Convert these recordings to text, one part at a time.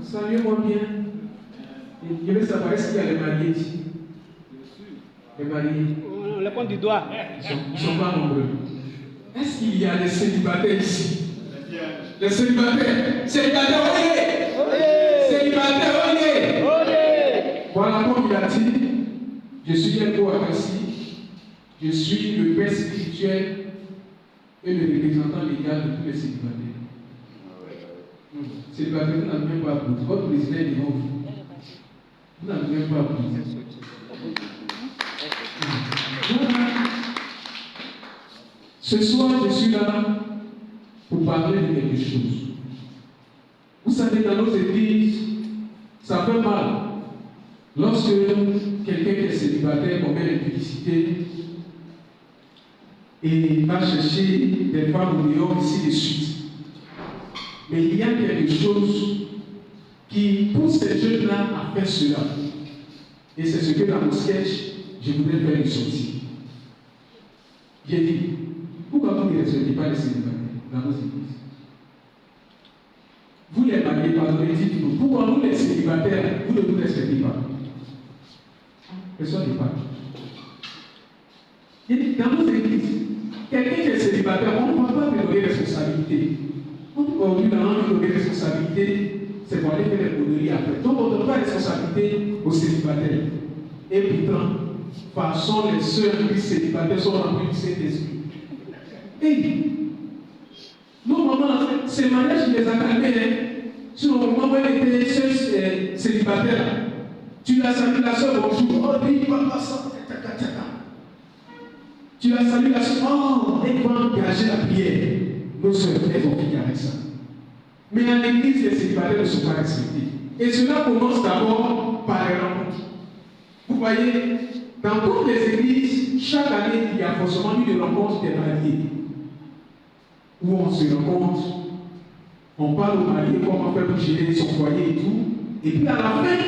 Saluez-moi bien. Je veux savoir, est-ce qu'il y a les mariés ici? Les mariés. On les pointe du doigt. Ils ne sont pas nombreux. Est-ce qu'il y a des célibataires ici? Les célibataires. Célibataires, oyez! Célibataires, oyez! Voilà, comme il a dit, je suis un Kouakassi, je suis le père spirituel et le représentant légal de tous les célibataires. Célibataire, vous n'avez même pas applaudi. Votre président est devant vous. Vous n'avez même pas applaudi. Ce soir, je suis là pour parler de quelque chose. Vous savez, dans nos églises, ça fait mal. Lorsque quelqu'un qui est célibataire commet l'impudicité et va chercher des femmes au dehors, ainsi de suite. Mais il y a quelque chose qui pousse ces jeunes-là à faire cela. Et c'est ce que dans mon sketch, je voudrais faire une sortie. J'ai dit, pourquoi vous ne respectez pas les célibataires dans nos églises? Vous les mariés, pardonnez, dites-nous, pourquoi nous les célibataires, vous ne nous respectez pas? Personne ne parle. J'ai dit, dans nos églises, quelqu'un qui est célibataire, on ne va pas lui donner responsabilité. Aujourd'hui, dans notre responsabilité, c'est pour aller faire les conneries après. Donc, on ne donne pas responsabilité aux célibataires. Et pourtant, façon, les sœurs qui célibataires sont remplis du Saint-Esprit. Et nos mamans, ces mariages, ils les a calmés. Sur le moment où elle était célibataire, tu l'as salué la soeur, bonjour. Oh, dis, papa, ça, tu l'as salué la soeur, oh, elle va engager la prière. Nos soeurs, elles vont finir avec ça. Mais en église, les célibataires ne sont pas respectés. Et cela commence d'abord par les rencontres. Vous voyez, dans toutes les églises, chaque année, il y a forcément une rencontre des mariés. Où on se rencontre, on parle aux mariés comment faire pour gérer son foyer et tout. Et puis à la fin,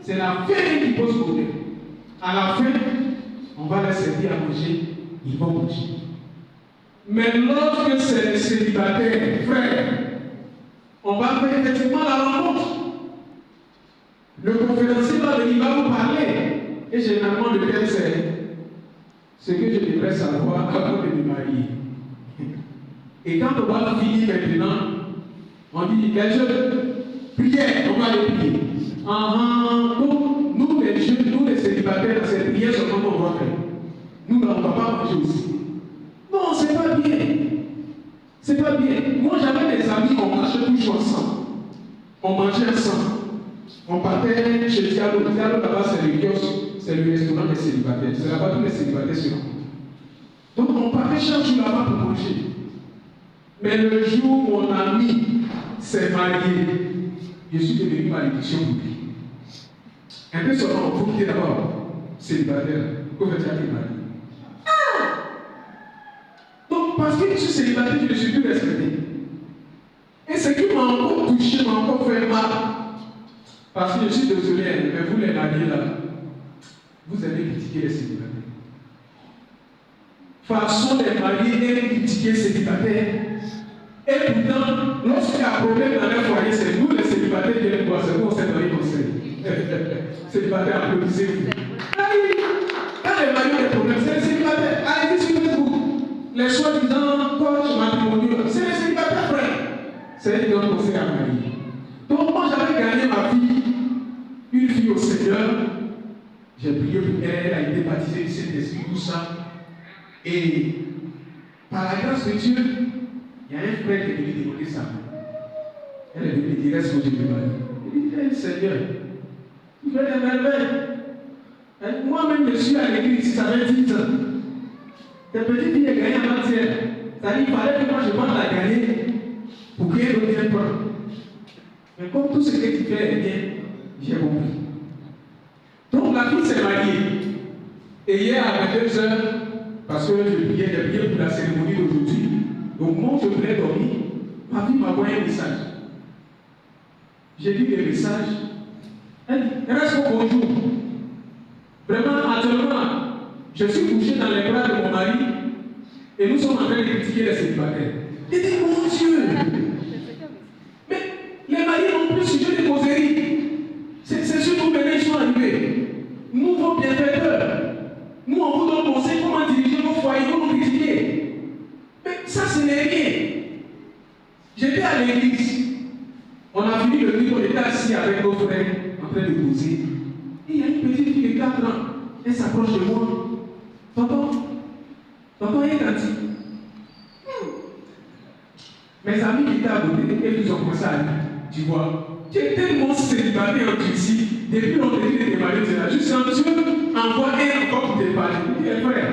c'est la fin qui pose problème. À la fin, on va leur servir à manger, ils vont manger. Mais lorsque c'est les célibataires, frères, on va faire effectivement la rencontre. Le conférencier va venir, va vous parler. Et généralement, le thème, c'est ce que je devrais savoir avant de me marier. Et quand on va finir maintenant, on dit, les jeunes, prière, on va les prier. Nous, les jeunes, nous, les célibataires, c'est prière seulement qu'on va faire. Nous, on ne va pas manger aussi. Non, c'est pas bien. C'est pas bien. Moi, j'avais des amis, on marchait toujours ensemble. On mangeait ensemble. On partait chez Diallo. Diallo, là-bas, c'est le kiosque, c'est le restaurant des célibataires. C'est là-bas tous les célibataires se rencontrent. Donc, on partait chaque jour là-bas pour manger. Mais le jour où mon ami s'est marié, je suis devenu malédiction pour lui. Un peu seulement, il faut quitter d'abord célibataire. Pourquoi tu as été marié? Donc, parce que je suis célibataire, je ne suis plus respecté. Et ce qui m'a encore touché, m'a encore fait mal. Parce que je suis désolé, mais vous les mariés là, vous avez critiqué les célibataires. Façon les mariés aiment critiquer les célibataires. Et pourtant, lorsqu'il y a un problème dans leur foyer, c'est nous les célibataires qui les voient, c'est nous on s'est mariés conseil. Célibataires, applaudissez-vous. Quand les mariés ont des problèmes, c'est les célibataires. Allez, sur Facebook. Les soi-disant coach matrimoniaux, c'est les célibataires, frère. C'est eux qui ont conseil à marier. Donc, moi, j'avais gagné ma fille, une fille au Seigneur. J'ai prié pour elle, elle a été baptisée du Saint-Esprit, tout ça. Et par la grâce de Dieu, il y a un frère qui est venu demander sa main. Elle est venue dire, est-ce que je me marie? Il dit, Seigneur, tu fais des merveilles. Moi-même, je suis à l'église, ça fait 10 ans. Tes petites filles ont gagné en matière. C'est-à-dire qu'il fallait que moi je vende la gagner pour qu'il y ait d'autres points. Mais comme tout ce que tu fais est bien, j'ai compris. Donc la fille s'est mariée. Et hier à 22h, parce que je priais pour la cérémonie d'aujourd'hui, donc moi je voulais dormir, ma fille m'a envoyé un message. J'ai lu le message. Elle dit, reste au bonjour. Vraiment, actuellement, je suis couché dans les bras de mon mari et nous sommes en train de critiquer les célibataires. J'ai dit, mon Dieu! Mais On a fini le livre, on était assis avec nos frères en train de poser. Et il y a une petite fille de 4 ans. Elle s'approche de moi. Tonton, elle t'a dit. Mes amis qui étaient à côté, et ils ont commencé à dire, tu vois, tu es tellement célibataire en Turquie, depuis qu'on te dit de démarrer, tu es là, juste quand Dieu envoie un encore pour te parler. Il dit, frère,